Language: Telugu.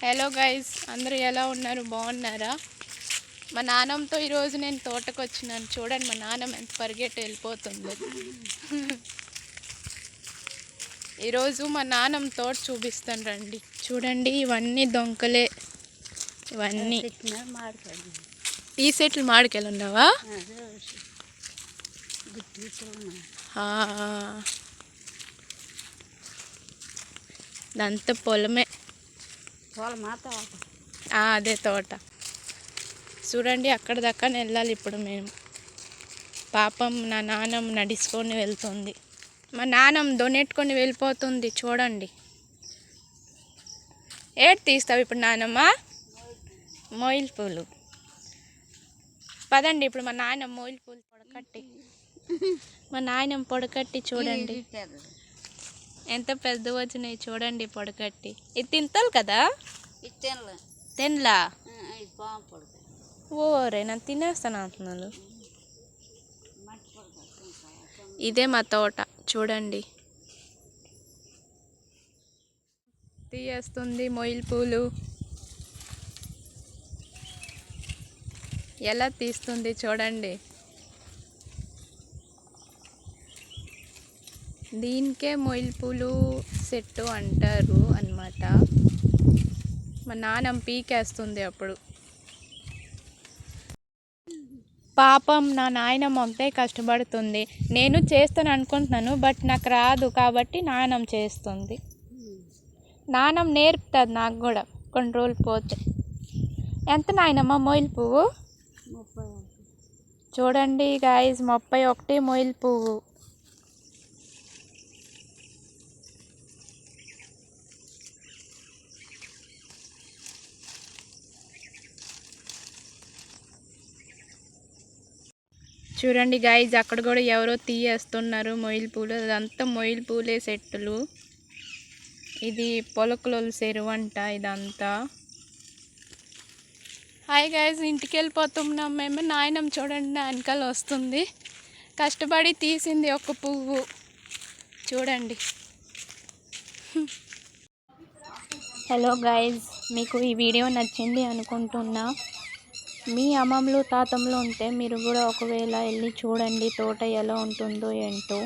హలో గైస్, అందరూ ఎలా ఉన్నారు? బాగున్నారా? మా నాన్నమ్మతో ఈరోజు నేను తోటకు వచ్చినాను. చూడండి మా నాన్నమ్మ ఎంత పరిగెట్టి వెళ్ళిపోతుందో. ఈరోజు మా నాన్నమ్మ తోట చూపిస్తాను రండి. చూడండి, ఇవన్నీ దొంకలే. ఇవన్నీ ఈ సెట్లు మాడికెళ్ళి ఉన్నావా? ఇదంతా పొలమే. అదే తోట. చూడండి, అక్కడ దాకా వెళ్ళాలి ఇప్పుడు మేము. పాపం నా నాన్నమ్మ నడుచుకొని వెళ్తుంది. మా నాన్నమ్మ దొనెట్టుకొని వెళ్ళిపోతుంది. చూడండి, ఏడు తీస్తావు ఇప్పుడు నాన్నమ్మ? మొయిల్ పూలు. పదండి ఇప్పుడు మా నాన్నమ్మ మొయిల్ పూలు పొడకట్టి. మా నాయనమ్మ పొడకట్టి చూడండి ఎంత పెద్ద వచ్చినాయి. చూడండి పొడకట్టి. ఇది తింటాలి కదా? తినలా? ఓరే, నేను తినేస్తాను అంటున్నాను. ఇదే మా తోట చూడండి. తీయేస్తుంది మొయిల్ పూలు. ఎలా తీస్తుంది చూడండి. దీనికే మొయిల్ పూలు సెట్టు అంటారు అన్నమాట. మా నాన్నమ్మ పీకేస్తుంది అప్పుడు. పాపం నా నాయనమ్మ ఒకటే కష్టపడుతుంది. నేను చేస్తాను అనుకుంటున్నాను, బట్ నాకు రాదు కాబట్టి నాన్నమ్మ చేస్తుంది. నాన్నమ్మ నేర్పుతుంది నాకు కూడా కొన్ని రోజులు పోతే. ఎంత నాయనమ్మ మొయిల్ పువ్వు? చూడండి గాయస్, 31 మొయిల్ పువ్వు. చూడండి గాయస్, అక్కడ కూడా ఎవరో తీయేస్తున్నారు మొయిల్ పూలు. అదంతా మొయిల్ పూలే సెట్టులు. ఇది పొలకుల చెరువు అంట ఇదంతా. హాయ్ గాయస్, ఇంటికి వెళ్ళిపోతున్నాం మేము. నాయనమ్మ చూడండి నా వెనకాల వస్తుంది. కష్టపడి తీసింది ఒక పువ్వు. చూడండి. హలో గాయస్, మీకు ఈ వీడియో నచ్చింది అనుకుంటున్నా. మీ అమ్మమ్మలు తాతమ్మలు ఉంటే మీరు కూడా ఒకవేళ వెళ్ళి చూడండి తోట ఎలా ఉంటుందో ఏంటో.